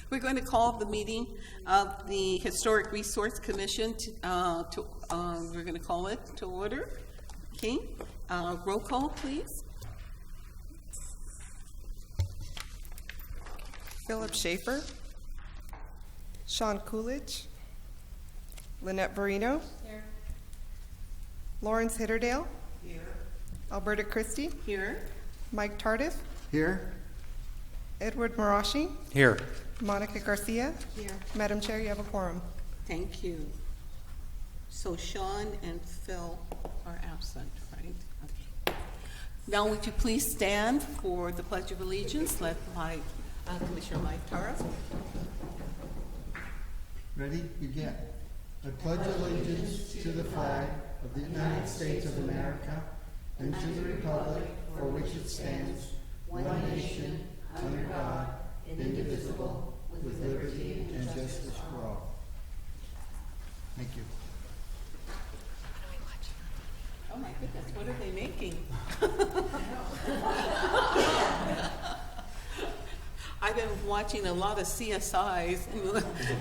We're going to call the meeting of the Historic Resource Commission we're going to call it to order. Okay, roll call, please. Philip Schaefer, Sean Coolidge, Lynette Barino, here. Lawrence Hitterdale, here. Alberta Christie, here. Mike Tardif, here. Edward Marashi, Here. Monica Garcia, Here. Madam Chair, you have a quorum. Thank you. So Sean and Phil are absent, right? Okay. Now would you please stand for the Pledge of Allegiance led by Commissioner Mike Tardif. Ready? Begin. I pledge allegiance to the flag of the United States of America and to the republic for which it stands, one nation, under God, indivisible, with liberty and justice for all. Thank you. Oh my goodness, what are they making? I've been watching a lot of CSIs,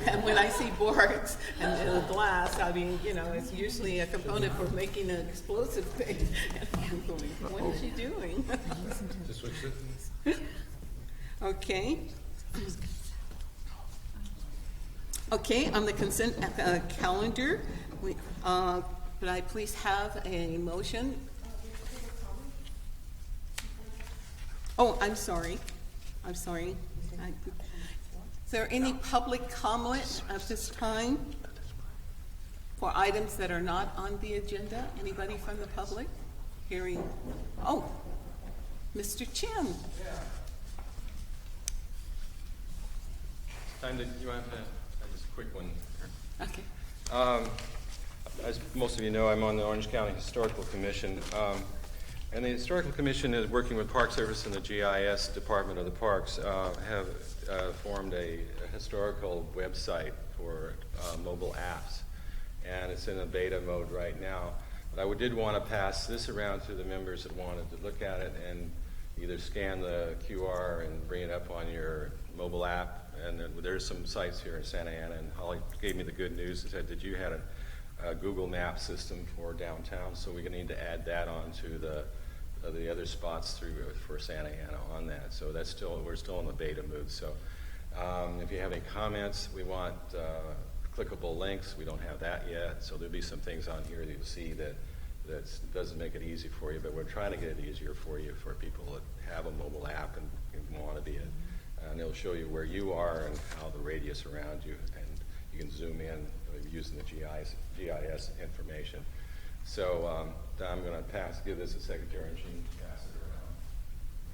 and when I see boards and the glass, I mean, you know, it's usually a component for making an explosive thing. And I'm going, what is she doing? Okay. Okay, on the consent calendar, could I please have a motion? Oh, I'm sorry. Is there any public comment at this time for items that are not on the agenda? Anybody from the public? Hearing, oh, Mr. Chin. Yeah. Time to, you want to, just a quick one. Okay. As most of you know, I'm on the Orange County Historical Commission. And the Historical Commission is working with Park Service and the GIS Department of the Parks, have formed a historical website for mobile apps. And it's in a beta mode right now. But I did want to pass this around to the members that wanted to look at it and either scan the QR and bring it up on your mobile app. And then there's some sites here in Santa Ana, and Holly gave me the good news and said that you had a Google Map system for downtown, so we're going to need to add that on to the other spots for Santa Ana on that. So that's we're still in the beta mood. So if you have any comments, we want clickable links. We don't have that yet, so there'll be some things on here that you'll see that doesn't make it easy for you, but we're trying to get it easier for you, for people that have a mobile app and want to be it. And it'll show you where you are and how the radius around you, and you can zoom in using the GIS information. So I'm going to give this to Secretary, and she can pass it around.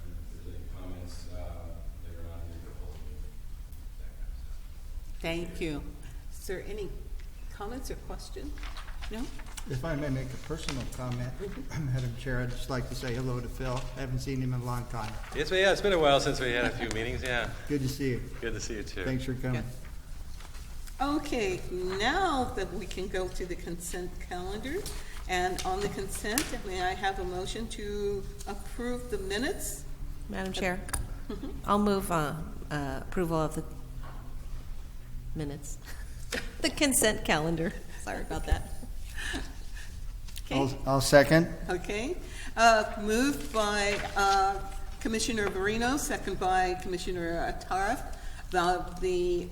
And if there's any comments later on, you can hold me. Thank you. Is there any comments or questions? No? If I may make a personal comment, Madam Chair, I'd just like to say hello to Phil. I haven't seen him in a long time. Yes, yeah, it's been a while since we had a few meetings, yeah. Good to see you. Good to see you too. Thanks for coming. Yeah. Okay, now that we can go to the consent calendar. And on the consent, may I have a motion to approve the minutes? Madam Chair, I'll move approval of the minutes. The consent calendar. Sorry about that. Okay. I'll second. Okay. Moved by Commissioner Barino, second by Commissioner Tardif. The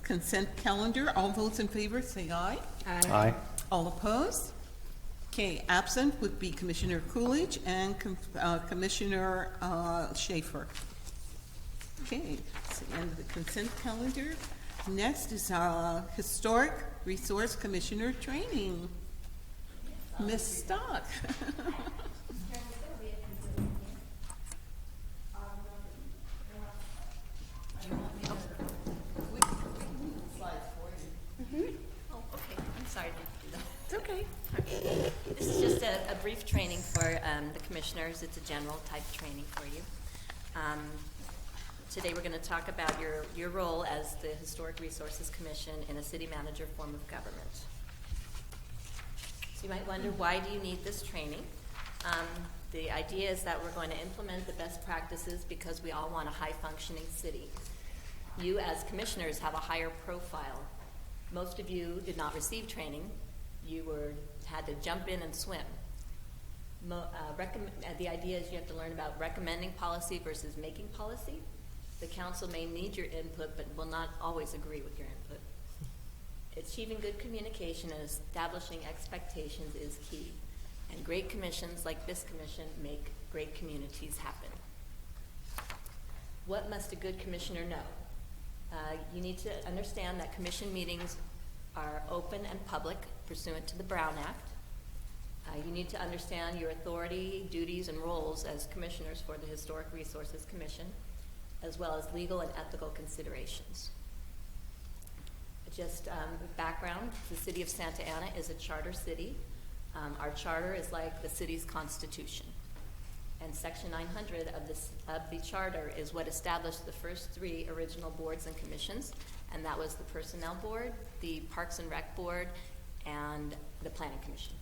consent calendar. All those in favor say aye. Aye. Aye. All opposed? Okay, absent would be Commissioner Coolidge and Commissioner Schaefer. Okay, that's the end of the consent calendar. Next is our Historic Resource Commissioner training. Ms. Stock. Oh, okay. I'm sorry to do that. It's okay. Okay. This is just a brief training for the commissioners. It's a general type training for you. Today we're going to talk about your role as the Historic Resources Commission in a city manager form of government. So you might wonder, why do you need this training? The idea is that we're going to implement the best practices because we all want a high-functioning city. You, as commissioners, have a higher profile. Most of you did not receive training. You had to jump in and swim. The idea is you have to learn about recommending policy versus making policy. The council may need your input, but will not always agree with your input. Achieving good communication and establishing expectations is key. And great commissions like this commission make great communities happen. What must a good commissioner know? You need to understand that commission meetings are open and public pursuant to the Brown Act. You need to understand your authority, duties, and roles as commissioners for the Historic Resources Commission, as well as legal and ethical considerations. Just background, the city of Santa Ana is a charter city. Our charter is like the city's constitution. And Section 900 of the charter is what established the first 3 original boards and commissions, and that was the Personnel Board, the Parks and Rec Board, and the Planning Commission.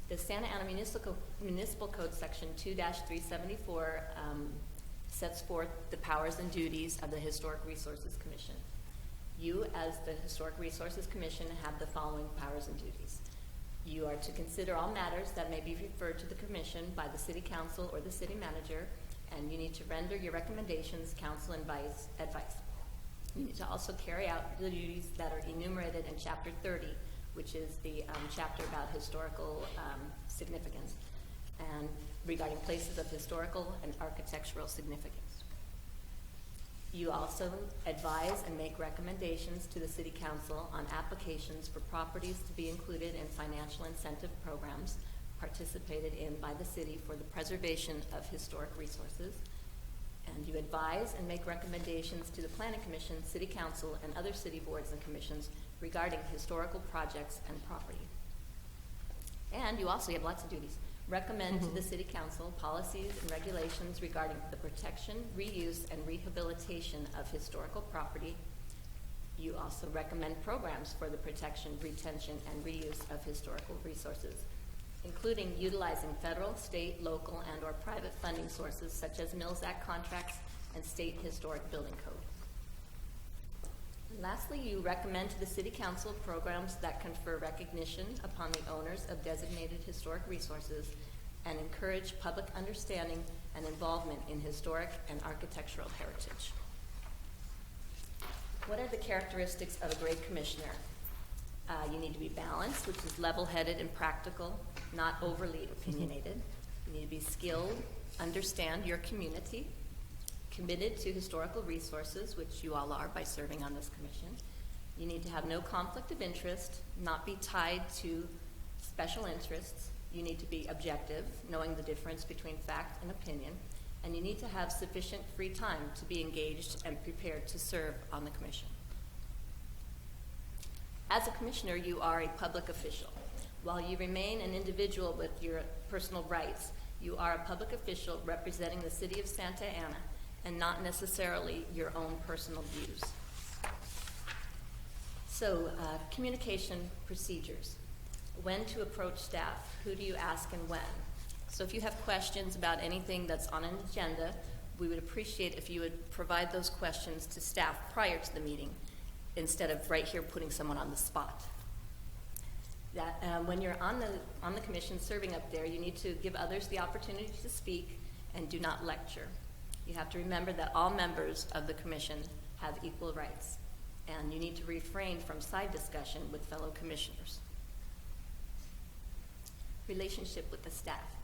The Santa Ana Municipal Code Section 2-374 sets forth the powers and duties of the Historic Resources Commission. You, as the Historic Resources Commission, have the following powers and duties. You are to consider all matters that may be referred to the commission by the city council or the city manager, and you need to render your recommendations, counsel, and advice. You need to also carry out the duties that are enumerated in Chapter 30, which is the chapter about historical significance and regarding places of historical and architectural significance. You also advise and make recommendations to the City Council on applications for properties to be included in financial incentive programs participated in by the city for the preservation of historic resources. And you advise and make recommendations to the Planning Commission, City Council, and other city boards and commissions regarding historical projects and property. And you also have lots of duties. Recommend to the City Council policies and regulations regarding the protection, reuse, and rehabilitation of historical property. You also recommend programs for the protection, retention, and reuse of historical resources, including utilizing federal, state, local, and or private funding sources such as Mills Act contracts and State Historic Building Code. And lastly, you recommend to the City Council programs that confer recognition upon the owners of designated historic resources and encourage public understanding and involvement in historic and architectural heritage. What are the characteristics of a great commissioner? You need to be balanced, which is level-headed and practical, not overly opinionated. You need to be skilled, understand your community, committed to historical resources, which you all are by serving on this commission. You need to have no conflict of interest, not be tied to special interests. You need to be objective, knowing the difference between fact and opinion, and you need to have sufficient free time to be engaged and prepared to serve on the commission. As a commissioner, you are a public official. While you remain an individual with your personal rights, you are a public official representing the city of Santa Ana and not necessarily your own personal views. So, communication procedures. When to approach staff, who do you ask and when? So if you have questions about anything that's on an agenda, we would appreciate if you would provide those questions to staff prior to the meeting instead of right here putting someone on the spot. That when you're on the commission serving up there, you need to give others the opportunity to speak and do not lecture. You have to remember that all members of the commission have equal rights, and you need to refrain from side discussion with fellow commissioners. Relationship with the staff.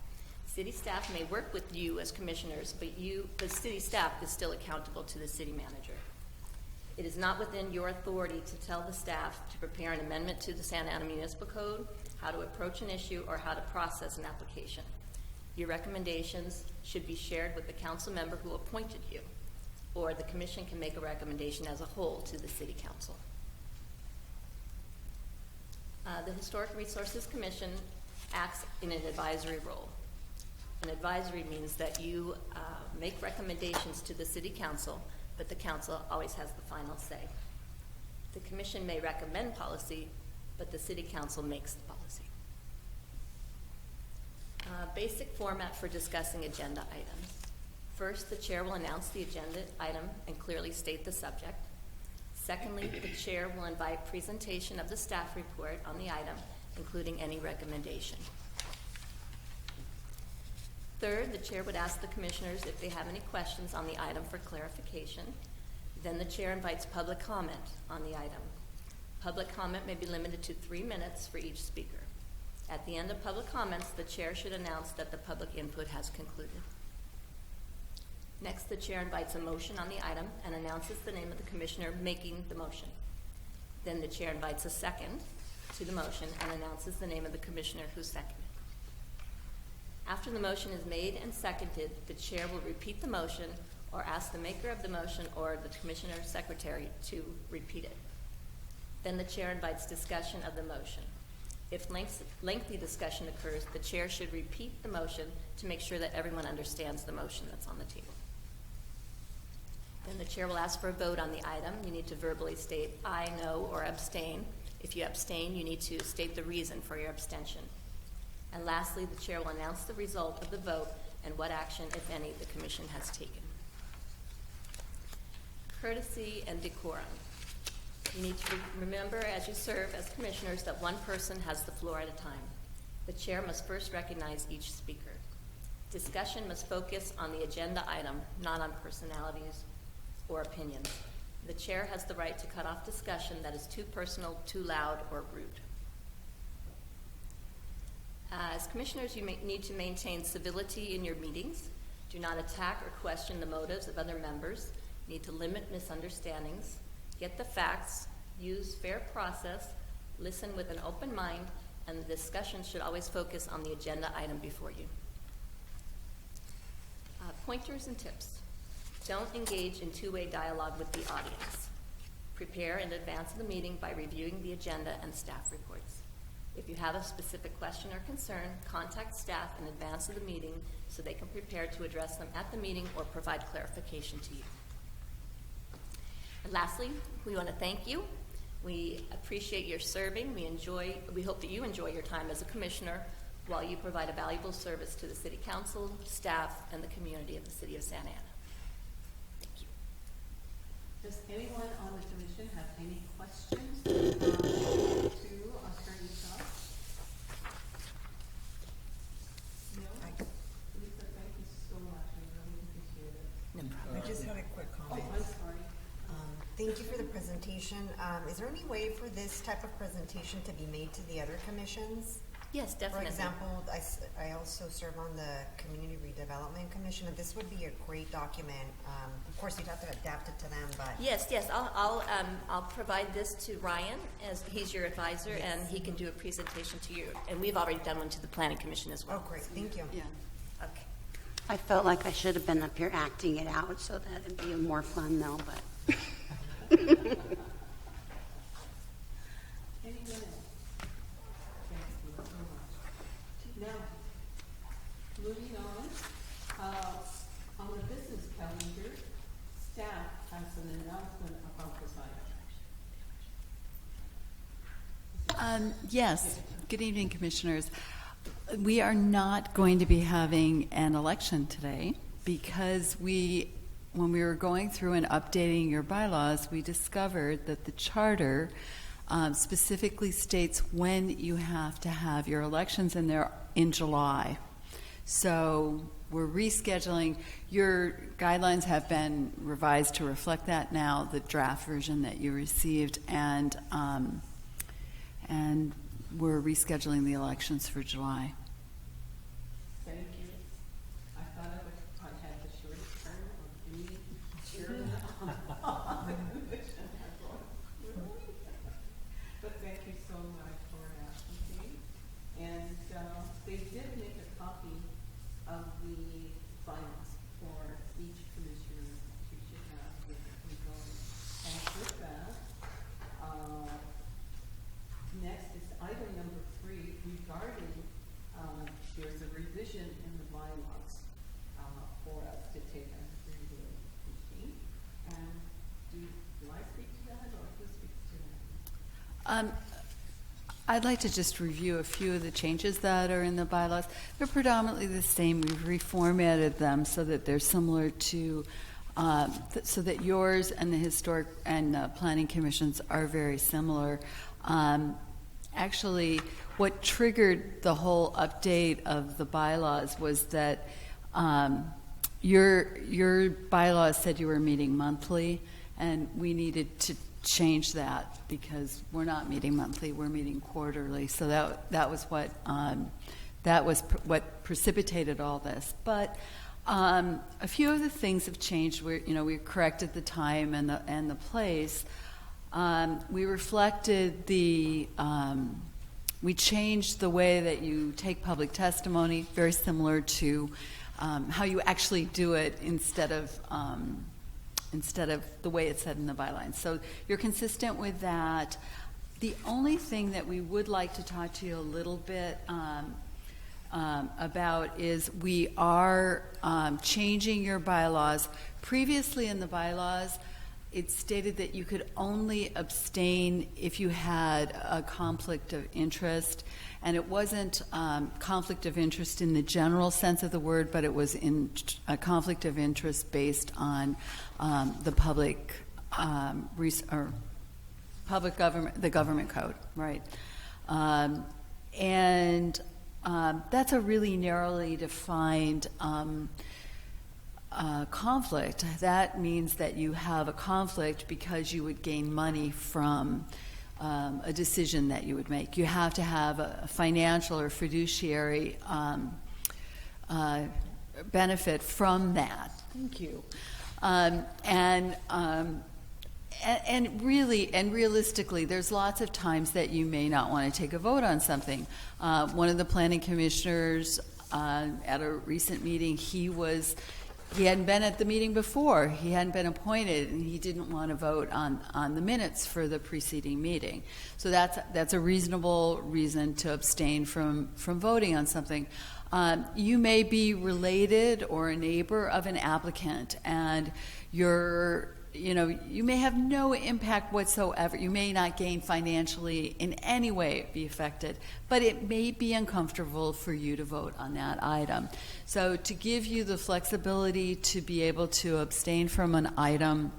City staff may work with you as commissioners, but the city staff, is still accountable to the city manager. It is not within your authority to tell the staff to prepare an amendment to the Santa Ana Municipal Code, how to approach an issue, or how to process an application. Your recommendations should be shared with the council member who appointed you, or the commission can make a recommendation as a whole to the city council. The Historic Resources Commission acts in an advisory role. An advisory means that you make recommendations to the city council, but the council always has the final say. The commission may recommend policy, but the city council makes the policy. Basic format for discussing agenda items. First, the chair will announce the agenda item and clearly state the subject. Secondly, the chair will invite presentation of the staff report on the item, including any recommendation. Third, the chair would ask the commissioners if they have any questions on the item for clarification. Then the chair invites public comment on the item. Public comment may be limited to 3 minutes for each speaker. At the end of public comments, the chair should announce that the public input has concluded. Next, the chair invites a motion on the item and announces the name of the commissioner making the motion. Then the chair invites a second to the motion and announces the name of the commissioner who seconded. After the motion is made and seconded, the chair will repeat the motion or ask the maker of the motion or the commissioner secretary to repeat it. Then the chair invites discussion of the motion. If lengthy discussion occurs, the chair should repeat the motion to make sure that everyone understands the motion that's on the table. Then the chair will ask for a vote on the item. You need to verbally state aye, no, or abstain. If you abstain, you need to state the reason for your abstention. And lastly, the chair will announce the result of the vote and what action, if any, the commission has taken. Courtesy and decorum. You need to remember as you serve as commissioners that one person has the floor at a time. The chair must first recognize each speaker. Discussion must focus on the agenda item, not on personalities or opinions. The chair has the right to cut off discussion that is too personal, too loud, or rude. As commissioners, you need to maintain civility in your meetings. Do not attack or question the motives of other members. You need to limit misunderstandings. Get the facts, use fair process, listen with an open mind, and the discussion should always focus on the agenda item before you. Pointers and tips. Don't engage in two-way dialogue with the audience. Prepare in advance of the meeting by reviewing the agenda and staff reports. If you have a specific question or concern, contact staff in advance of the meeting so they can prepare to address them at the meeting or provide clarification to you. And lastly, we want to thank you. We appreciate your serving. We hope that you enjoy your time as a commissioner while you provide a valuable service to the City Council, staff, and the community of the City of Santa Ana. Thank you. Does anyone on the commission have any questions to Attorney Shaw? No? Lisa, thank you so much. We really appreciate it. No problem. I just had a quick Oh, comment. I'm sorry. Thank you for the presentation. Is there any way for this type of presentation to be made to the other commissions? Yes, definitely. For example, I also serve on the Community Redevelopment Commission, and this would be a great document. Of course, you'd have to adapt it to them, but Yes. I'll provide this to Ryan as he's your advisor, and he can do a presentation to you. And we've already done one to the Planning Commission as well. oh, great, thank you. Yeah. Okay. I felt like I should have been up here acting it out so that it'd be more fun though, but. Anyone else? Thank you so much. Now, moving on the business calendar, staff has an announcement about this item. Yes. Good evening, Commissioners. We are not going to be having an election today because when we were going through and updating your bylaws, we discovered that the charter specifically states when you have to have your elections, and they're in July. So we're rescheduling. Your guidelines have been revised to reflect that now, the draft version that you received, and we're rescheduling the elections for July. Thank you. I thought I had the shortest term of any chairman on the commission. But thank you so much for asking me. And they did make a copy of the bylaws for each commissioner to have with me going. And with that, next is item number 3 regarding there's a revision in the bylaws for us to take under the machine. And do I speak to that or who speaks to that? I'd like to just review a few of the changes that are in the bylaws. They're predominantly the same. We've reformatted them so that they're similar to, so that yours and the historic and planning commissions are very similar. Actually, what triggered the whole update of the bylaws was that your bylaws said you were meeting monthly, and we needed to change that because we're not meeting monthly, we're meeting quarterly. So that was what what precipitated all this. But a few of the things have changed. We corrected the time and the place. We reflected we changed the way that you take public testimony, very similar to how you actually do it instead of the way it's said in the bylines. So you're consistent with that. The only thing that we would like to talk to you a little bit about is we are changing your bylaws. Previously in the bylaws, it stated that you could only abstain if you had a conflict of interest, and it wasn't conflict of interest in the general sense of the word, but it was in a conflict of interest based on the public government, the government code, right? And that's a really narrowly defined conflict. That means that you have a conflict because you would gain money from a decision that you would make. You have to have a financial or fiduciary benefit from that. Thank you. And realistically, there's lots of times that you may not want to take a vote on something. One of the planning commissioners at a recent meeting, he hadn't been at the meeting before. He hadn't been appointed, and he didn't want to vote on the minutes for the preceding meeting. So that's a reasonable reason to abstain from voting on something. You may be related or a neighbor of an applicant, and you may have no impact whatsoever. You may not gain financially in any way be affected, but it may be uncomfortable for you to vote on that item. So to give you the flexibility to be able to abstain from an item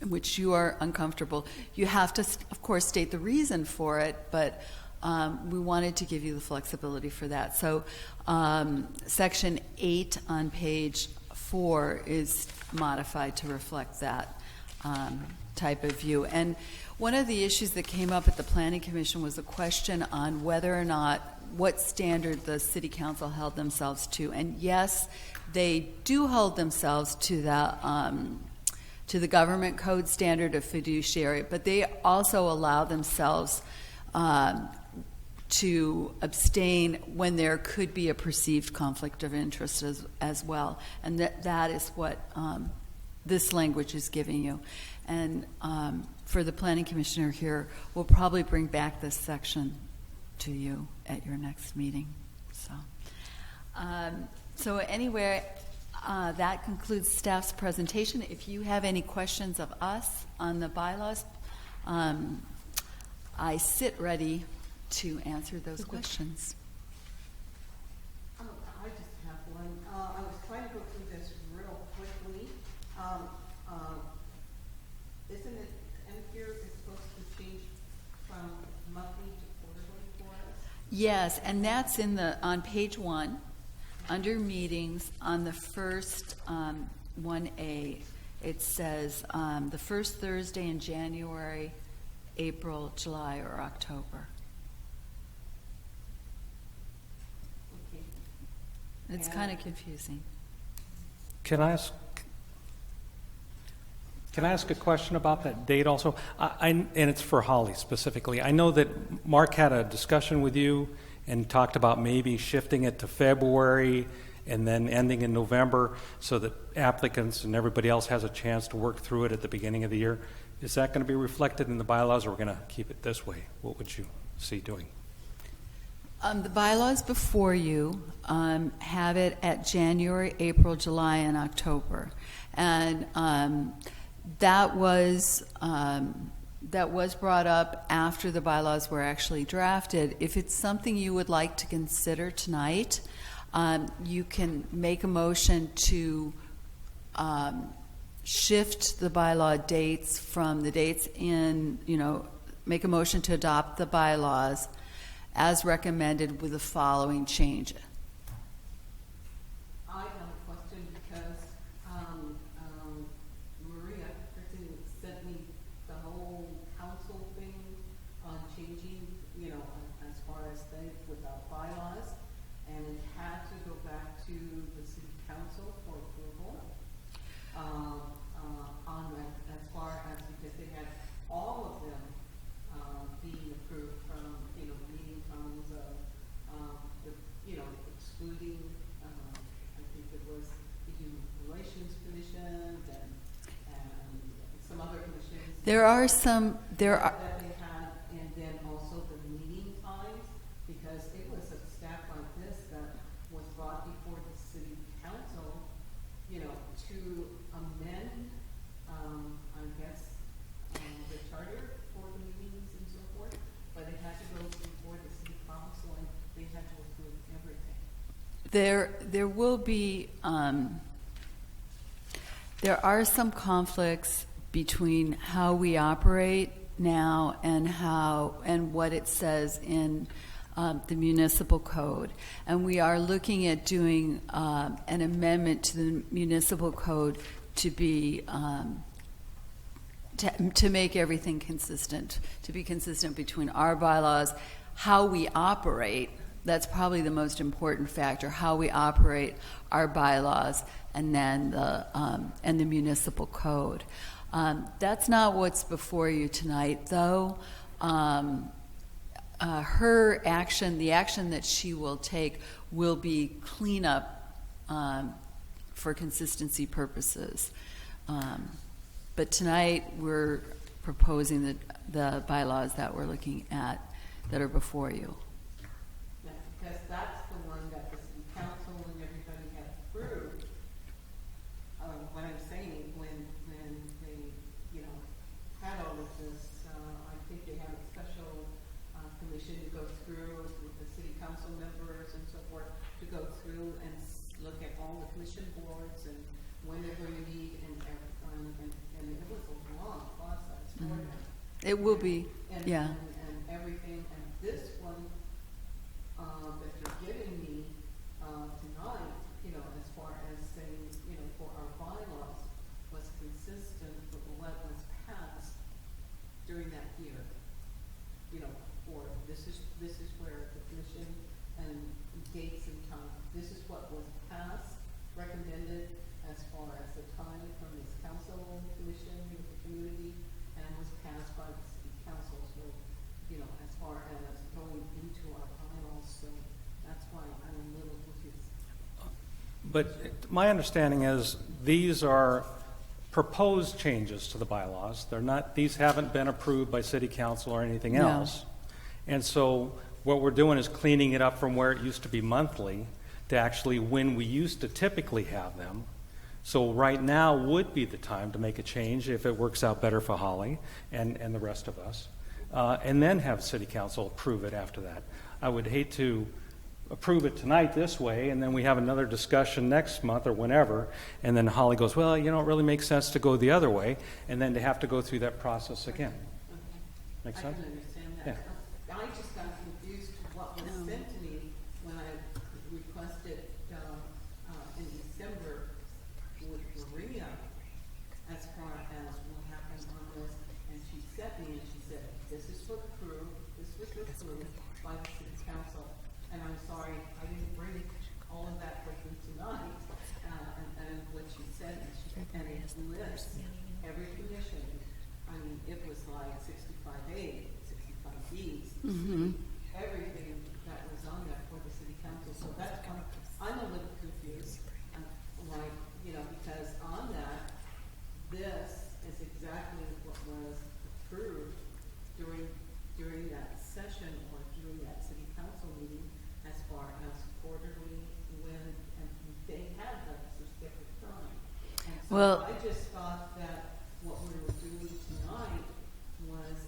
in which you are uncomfortable, you have to, of course, state the reason for it, but we wanted to give you the flexibility for that. So Section 8 on page 4 is modified to reflect that type of view. And one of the issues that came up at the Planning Commission was a question on whether or not what standard the City Council held themselves to. And yes, they do hold themselves to the government code standard of fiduciary, but they also allow themselves to abstain when there could be a perceived conflict of interest as well. And that is what this language is giving you. And for the planning commissioner here, we'll probably bring back this section to you at your next meeting. So anyway, that concludes staff's presentation. If you have any questions of us on the bylaws, I sit ready to answer those questions. I just have one. I was trying to go through this real quickly. Isn't it, and here it's supposed to change from monthly to quarterly for us? Yes, and that's on page 1, under meetings, on the first 1A. It says the first Thursday in January, April, July, or October. It's kind of confusing. Can I ask a question about that date also? And it's for Holly specifically. I know that Mark had a discussion with you and talked about maybe shifting it to February and then ending in November so that applicants and everybody else has a chance to work through it at the beginning of the year. Is that going to be reflected in the bylaws, or we're going to keep it this way? What would you see doing? The bylaws before you have it at January, April, July, and October. And that was that was brought up after the bylaws were actually drafted. If it's something you would like to consider tonight, you can make a motion to shift the bylaw dates from the dates in, make a motion to adopt the bylaws as recommended with the following change. I have a question because Maria Kristen sent me the whole council thing on changing, as far as things with our bylaws, and it had to go back to the city council for approval. On that, as far as, because they had all of them being approved from, meeting times of, excluding, I think it was the Human Relations Commission and some other commissions. There are some, That they had, and then also the meeting times, because it was a staff like this that was brought before the city council, to amend, I guess, the charter for the meetings and so forth, but it had to go before the city council and they had to approve everything. there will be, there are some conflicts between how we operate now and what it says in the municipal code. And we are looking at doing an amendment to the municipal code to be to make everything consistent, to be consistent between our bylaws, how we operate. That's probably the most important factor, how we operate our bylaws, and then the municipal code. That's not what's before you tonight, though. Her action, the action that she will take, will be cleanup for consistency purposes. But tonight, we're proposing the bylaws that we're looking at that are before you. Yeah, because that's the one that the city council and everybody had approved. What I'm saying, when they, had all of this, I think they had a special commission to go through with the city council members and so forth, to go through and look at all the commission boards and when they're going to meet, and it was a long process for them. It will be, And, yeah. and everything, and this one that you're giving me tonight, as far as saying, for our bylaws, was consistent with what was passed during that year. For this is where the commission and dates and time, this is what was passed, recommended as far as the time from this council commission with the community, and was passed by the city council. So, as far as going into our bylaws, so that's why I'm a little confused. But my understanding is these are proposed changes to the bylaws. They're not, these haven't been approved by city council or anything No. else. And so what we're doing is cleaning it up from where it used to be monthly to actually when we used to typically have them. So right now would be the time to make a change if it works out better for Holly and the rest of us. And then have city council approve it after that. I would hate to approve it tonight this way, and then we have another discussion next month or whenever, and then Holly goes, well, it really makes sense to go the other way, and then to have to go through that process again. Make I sense? can understand that. Yeah. I just got confused to what was sent to me when I requested in December with Maria as far as what happened on this, and she sent me and she said, this was approved by the city council. And I'm sorry, I didn't bring all of that with me tonight, and what she said, and it lists every commission. I mean, it was like 65A, 65Bs, everything that was on there for the city council. So that's why I'm a little confused, because on that, this is exactly what was approved during that session or during that city council meeting, as far as quarterly, and they had that specific time. And so Well- I just thought that what we were doing tonight was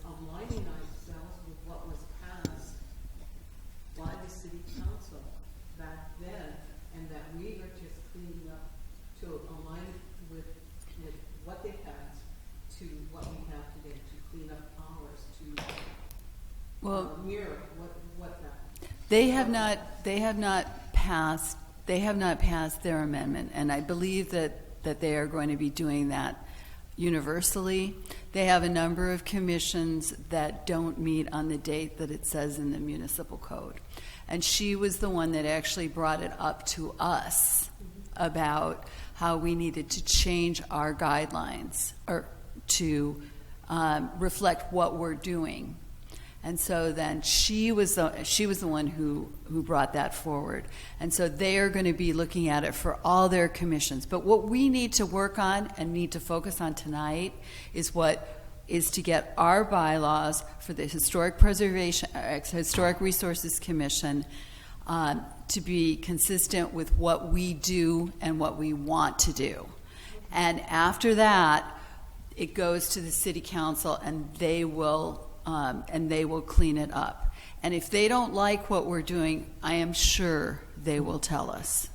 have to get to clean up ours to Well, mirror what that. they have not passed their amendment, and I believe that they are going to be doing that universally. They have a number of commissions that don't meet on the date that it says in the municipal code. And she was the one that actually brought it up to us about how we needed to change our guidelines or to reflect what we're doing. And so then she was the one who brought that forward. And so they are going to be looking at it for all their commissions. But what we need to work on and need to focus on tonight is to get our bylaws for the Historic Resources Commission to be consistent with what we do and what we want to do. And after that, it goes to the city council, and they will clean it up. And if they don't like what we're doing, I am sure they will tell us.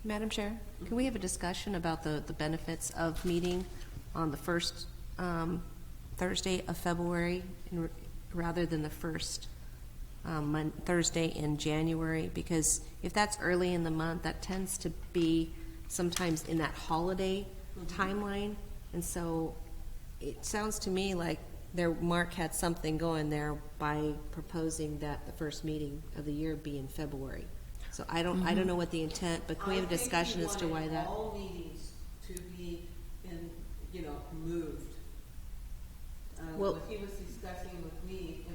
Madam Chair, can we have a discussion about the benefits of meeting on the first Thursday of February rather than the first Thursday in January? Because if that's early in the month, that tends to be sometimes in that holiday timeline. And so it sounds to me like Mark had something going there by proposing that the first meeting of the year be in February. So I don't know what the intent, but can we have a discussion as to why that? All meetings to be moved. Well- What he was discussing with me,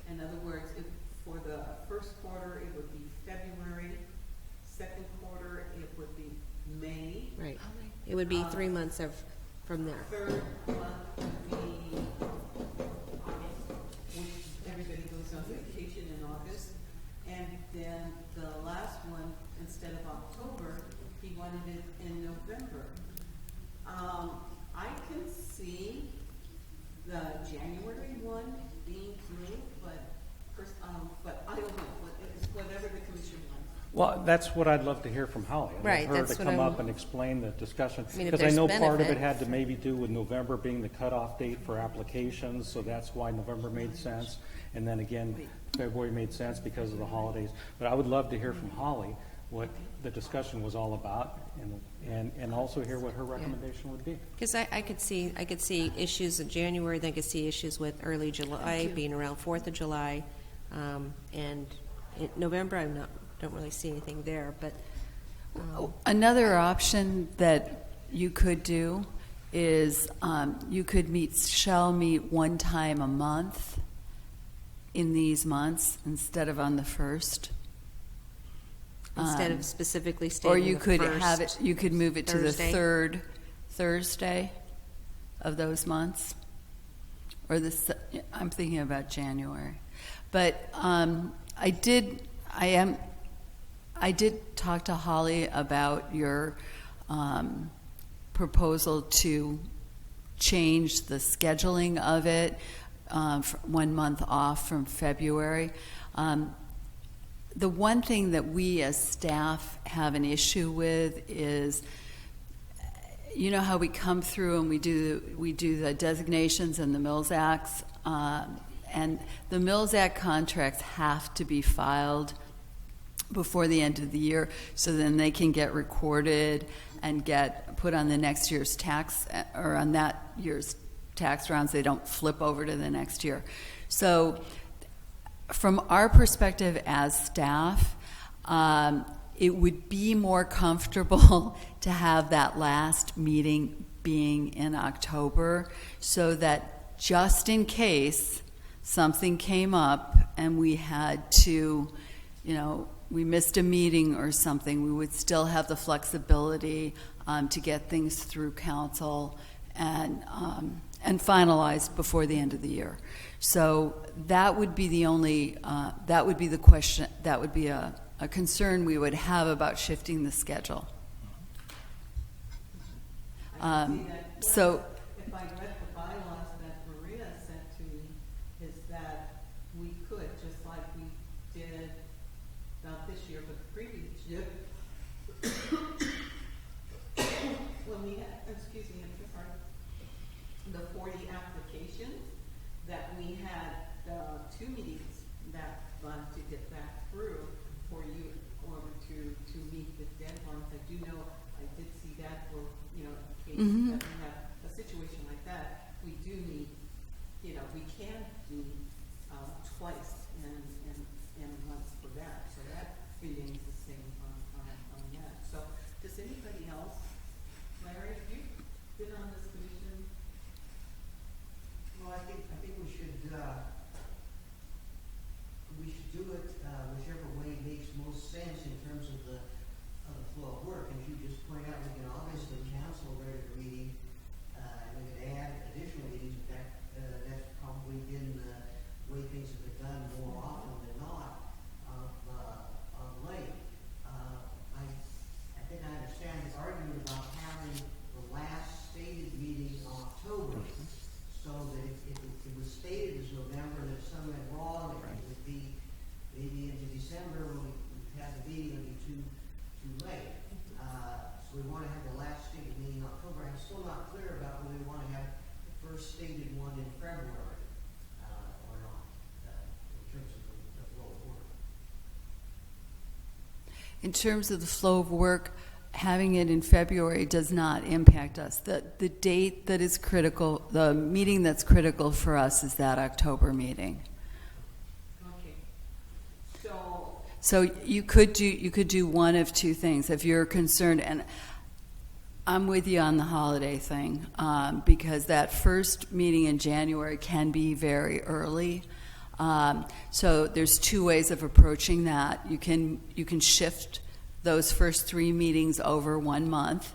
in other words, for the first quarter, it would be February. Second quarter, it would be May. Right. It would be 3 months from there. Third month would be August, which everybody goes on vacation in August. And then the last one, instead of October, he wanted it in November. I can see the January one being through, but I don't know. It's whatever the commission wants. Well, that's what I'd love to hear from Holly. I'd Right, love her that's to what come I'm- up and explain the discussion. I mean, if Because I there's know part of it benefit. had to maybe do with November being the cutoff date for applications, so that's why November made sense. And then again, February made sense because of the holidays. But I would love to hear from Holly what the discussion was all about, and also hear what her recommendation would be. Because I could see issues in January, then I could see issues with early July, being around 4th of July, and in November, don't really see anything there, but. Another option that you could do is shall meet one time a month in these months instead of on the first. Instead of specifically stating Or you the could first have it, you could move it to the Thursday. third Thursday of those months. Or I'm thinking about January. But I did talk to Holly about your proposal to change the scheduling of it, 1 month off from February. The one thing that we as staff have an issue with is, you know how we come through and we do the designations and the Mills Acts, and the Mills Act contracts have to be filed before the end of the year, so then they can get recorded and get put on the next year's tax, or on that year's tax rounds. They don't flip over to the next year. So from our perspective as staff, it would be more comfortable to have that last meeting being in October, so that just in case something came up and we had to, we missed a meeting or something, we would still have the flexibility to get things through council and finalized before the end of the year. So that would be the only, that would be the question, that would be a concern we would have about shifting the schedule. So, If I read the bylaws that Maria sent to me, is that we could, just like we did not this year, but the previous year, when we had, excuse me, I'm so sorry. 40 applications, that we had 2 meetings that to get back through for you in order to meet the deadlines. I do know, I did see that for, in case that we have a situation like that, we do need, we can do twice in a month for that. So that remains the same on that. So does anybody else, Larry, have you been on this commission? Well, I think we should do it whichever way makes most sense in terms of the flow of work. As you just pointed out, we can obviously cancel a regular meeting, and we can add additional meetings. In fact, that's probably been the way things have been done more often than not of late. I think I understand the argument about having the last stated meeting in October, so that if it was stated as November, and if something went wrong, it would be maybe into December when we have the meeting, it would be too late. So we want to have the last stated meeting in October. I'm still not clear about whether we want to have the first stated one in February or not, in terms of the flow of work. In terms of the flow of work, having it in February does not impact us. The date that is critical, the meeting that's critical for us is that October meeting. Okay. So you could do one of two things if you're concerned, and I'm with you on the holiday thing, because that first meeting in January can be very early. So there's 2 ways of approaching that. You can shift those first 3 meetings over 1 month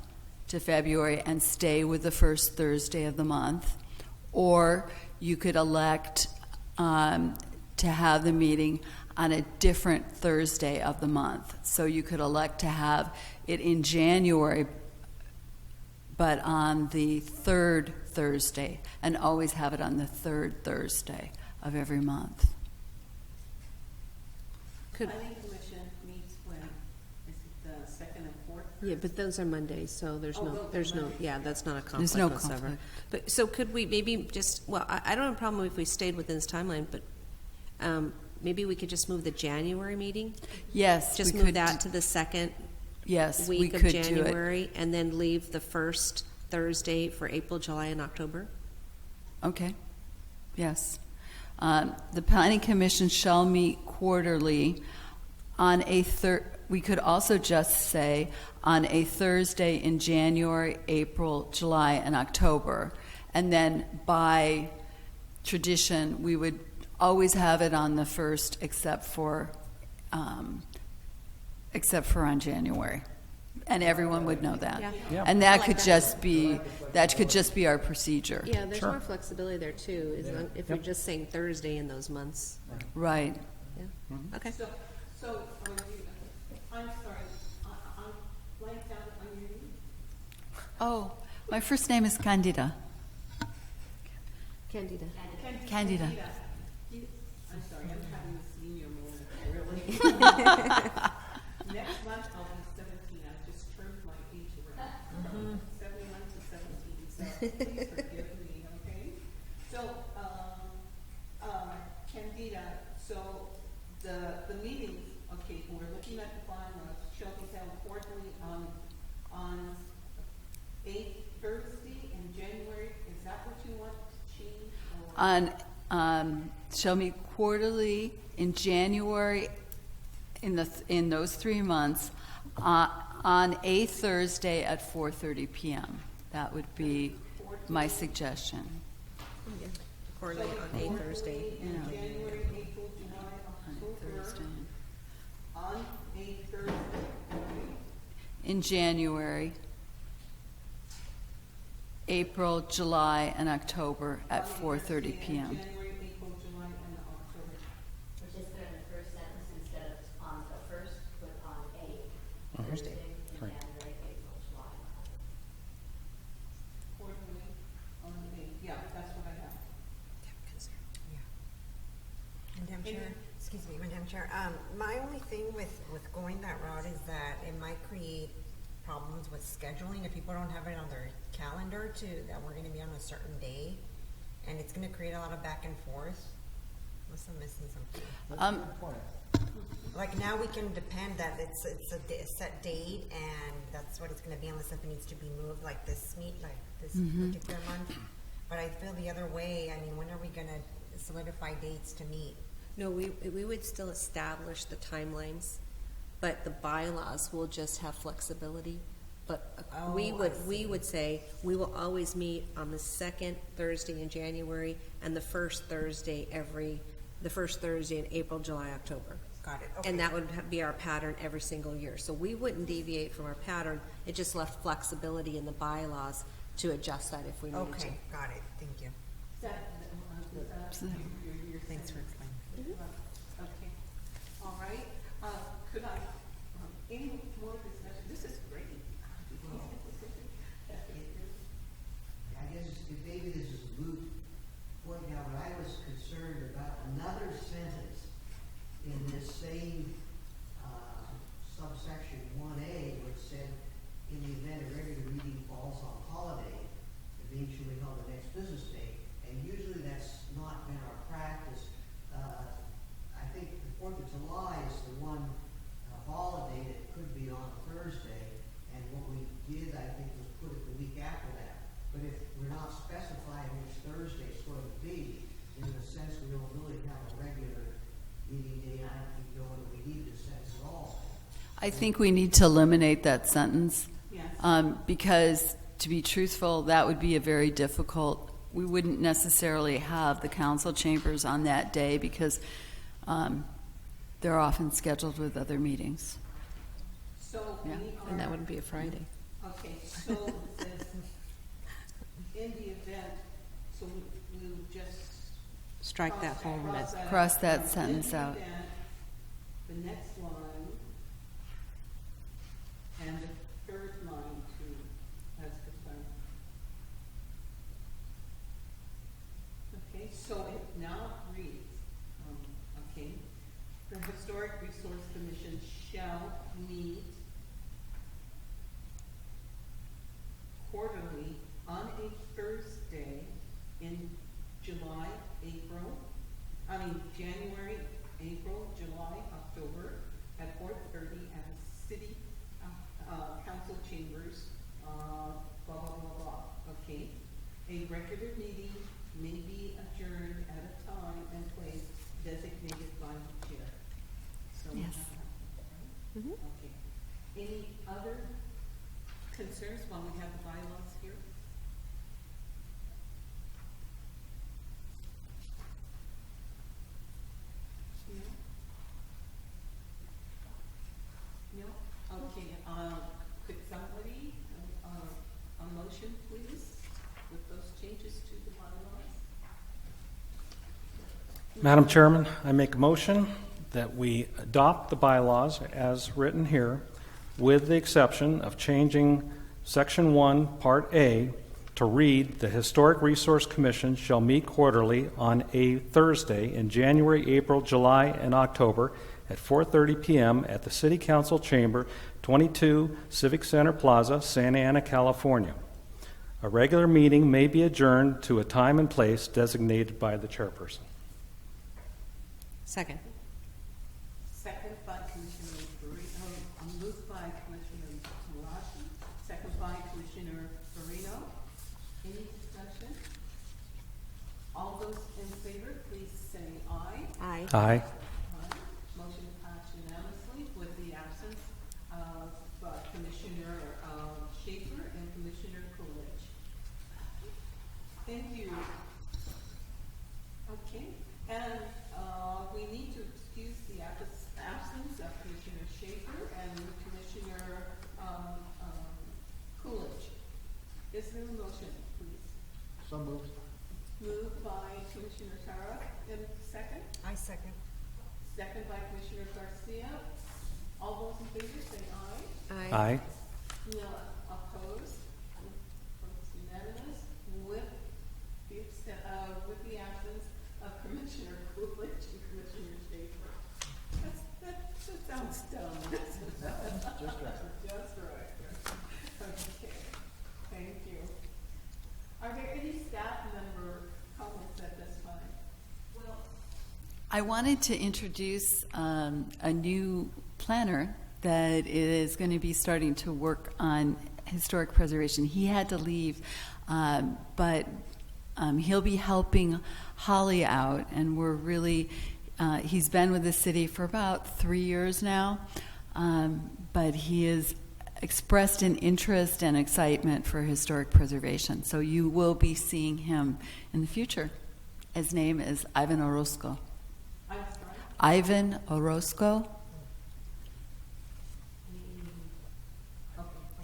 to February and stay with the first Thursday of the month, or you could elect to have the meeting on a different Thursday of the month. So you could elect to have it in January, but on the 3rd Thursday, and always have it on the 3rd Thursday of every month. Planning Commission meets when? Is it the 2nd and 4th? Yeah, but those are Mondays, so there's that's not a conflict There's no whatsoever. conflict. But, so could we maybe just, I don't have a problem if we stayed within this timeline, but maybe we could just move the January meeting? Yes, Just we move could that to the second Yes, we week of could do it. January, and then leave the first Thursday for April, July, and October? Okay. Yes. The Planning Commission shall meet quarterly on a we could also just say on a Thursday in January, April, July, and October. And then by tradition, we would always have it on the first except for on January. And everyone would know that. Yeah. Yeah. And I that like could that. just be our procedure. Yeah, there's Sure. more flexibility there too, if you're just saying Thursday in those months. Right. Yeah, okay. So are you, I'm sorry, I'm blanked out on your name. Oh, my first name is Candida. Candida. Candida. I'm sorry, I'm having a senior moment, really. Next month I'll be 17. I just turned my age around. 71 to 17. So please forgive me, okay? So, Candida, so the meetings, okay, we're looking at the bylaws, shall be held quarterly on 8th Thursday in January. Is that what you want to change? Or? Shall meet quarterly in January in those 3 months on a Thursday at 4:30 p.m. That would be my suggestion. Quarterly on a Thursday. In January, April, July, October. On a Thursday. In January, April, July, and October at 4:30 p.m. January, April, July, and October. Which is put in the first sentence instead of on the first, put on a Thursday in Right. January, April, July. Quarterly on a, yeah, that's what I have. Madam Chair, excuse me, Madam Chair, my only thing with going that route is that it might create problems with scheduling if people don't have it on their calendar that we're gonna be on a certain day. and it's gonna create a lot of back and forth. Unless I'm missing something. That's a good point. Like now we can depend that it's a set date and that's what it's gonna be unless it needs to be moved, like this particular month. But I feel the other way, I mean, when are we gonna solidify dates to meet? No, we would still establish the timelines, but the bylaws will just have flexibility. But we would say, we will always meet on the second Thursday in January and the first Thursday in April, July, October. Got it, okay. And that would be our pattern every single year. So we wouldn't deviate from our pattern. It just left flexibility in the bylaws to adjust that if we needed to. Okay, got it, thank you. Thanks for explaining. Okay, all right. Could I, any more discussion? This is great. I guess maybe this is a moot point now, but I was concerned about another sentence in this same subsection 1A, which said, in the event a regular meeting falls on holiday, the meeting should be held the next business day. And usually that's not been our practice. I think the 4th of July is the one holiday that could be on Thursday, and what we did, I think, was put it the week after that. But if we're not specifying which Thursday it's going to be, in a sense, we don't really have a regular meeting day. I don't think whether we need this sentence at all. I think we need to eliminate that sentence. Yes. Because, to be truthful, that would be a very difficult, we wouldn't necessarily have the council chambers on that day because they're often scheduled with other meetings. So Yeah, we are. And that wouldn't be a Friday. Okay, so this, in the event, so we'll just. Strike that whole res- Cross that sentence out. In the event, the next line, and the third line too, as concerned. Okay, so it now reads, okay, the Historic Resource Commission shall meet quarterly on a Thursday in January, April, July, October, at 4:30 at the city council chambers, blah, blah, blah, blah, okay? A regular meeting may be adjourned at a time and place designated by the chair. So we Yes. have that, right? Mhm. Okay. Any other concerns while we have the bylaws here? No? No? Okay, could somebody, a motion, please, with those changes to the bylaws? Madam Chairman, I make a motion that we adopt the bylaws as written here, with the exception of changing Section 1, Part A, to read, "The Historic Resource Commission shall meet quarterly on a Thursday in January, April, July, and October at 4:30 p.m. at the City Council Chamber, 22 Civic Center Plaza, Santa Ana, California. A regular meeting may be adjourned to a time and place designated by the chairperson." Second. Second by Commissioner Barino, moved by Commissioner Marashi, second by Commissioner Barino. Any discussion? All those in favor, please say aye. Aye. Aye. Aye. Motion passed unanimously with the absence of Commissioner Schaefer and Commissioner Coolidge. Thank you. Okay, and we need to excuse the absence of Commissioner Schaefer and Commissioner Coolidge. Is there a motion, please? So moved. Moved by Commissioner Tara, and second? I second. Second by Commissioner Garcia. All those in favor say aye. Aye. No opposed. Votes unanimous with the absence of Commissioner Coolidge and Commissioner Schaefer. That sounds dumb. Just right. Just right. Okay. Thank you. Are there any staff member comments I wanted to introduce a new planner that is going to be starting to work on historic preservation. He had to leave, but he'll be helping Holly out, and we're really, he's been with the city for about 3 years now, but he has expressed an interest and excitement for historic preservation. So you will be seeing him in the future. His name is Ivan Orozco. Ivan Orozco.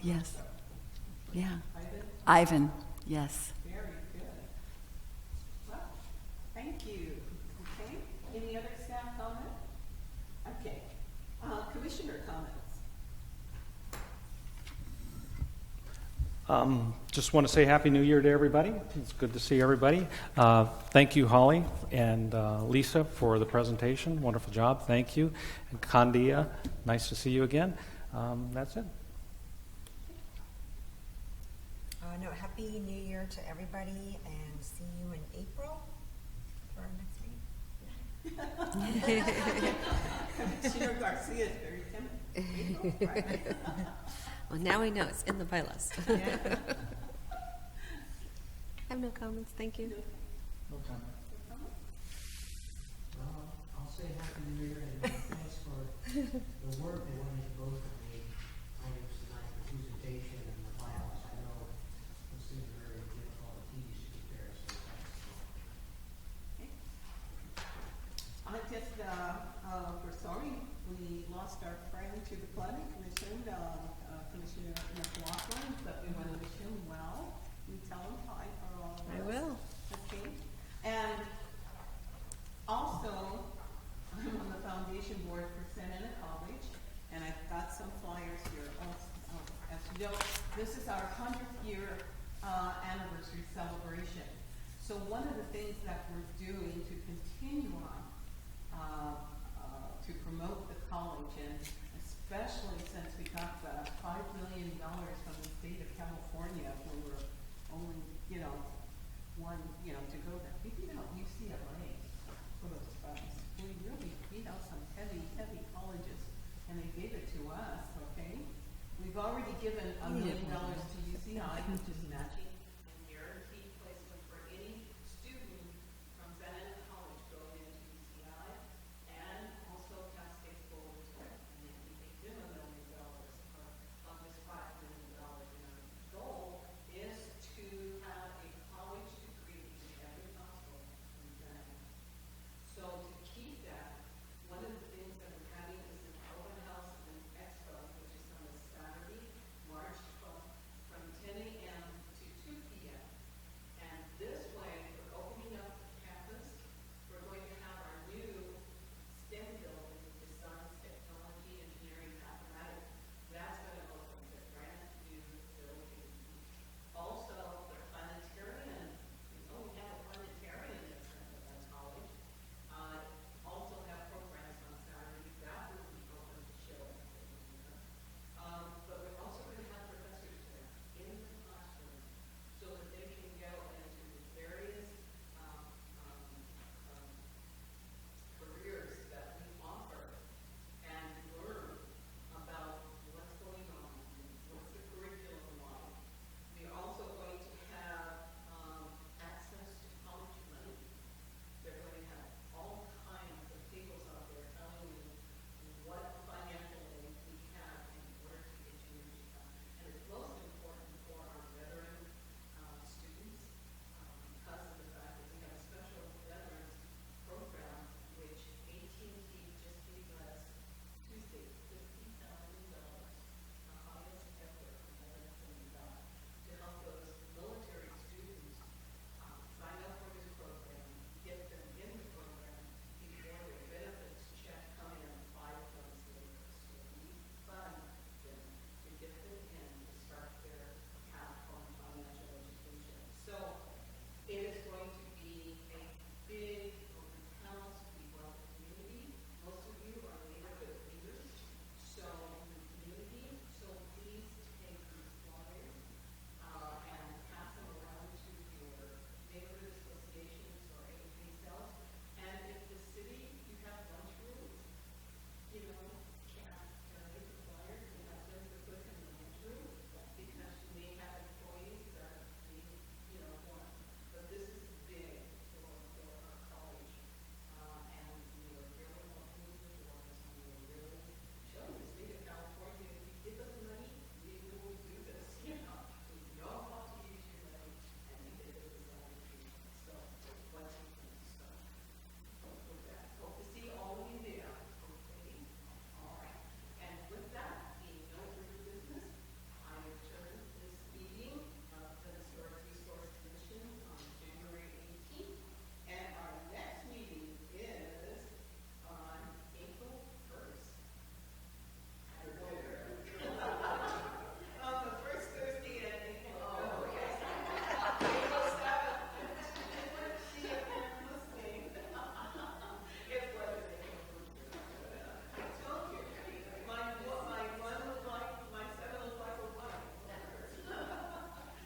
Yes. Yeah. Ivan, yes. Very good. Well, thank you. Okay, any other staff comment? Okay, commissioner comments? Just want to say Happy New Year to everybody. It's good to see everybody. Thank you, Holly and Lisa, for the presentation. Wonderful job. Thank you. And Candia, nice to see you again. That's it. No, happy New Year to everybody, and see you in April for our next meeting. Commissioner Garcia is very timid. Right? Well, now we know it's in the bylaws. Yeah. I have no comments, thank you. No comment. Well, I'll say Happy New Year and thanks for the work that went into both of the items tonight, the presentation and the bylaws. I know this is very difficult and tedious to prepare, so thanks. I just, we're sorry, we lost our friend to the planning commission, Commissioner McLaughlin, but we want to wish him well. You tell him hi for all of us. I will. Okay. And also, I'm on the foundation board for Santa Ana College, and I've got some flyers here. As you know, this is our 100th year anniversary celebration. So one of the things that we're doing to continue on to promote the college, and especially since we got the $5 million from the state of California, when we're only, one, to go there. We beat out UCLA for those funds. We really beat out some heavy, heavy colleges, and they gave it to us, okay? We've already given $1 million to UCI, which is natural.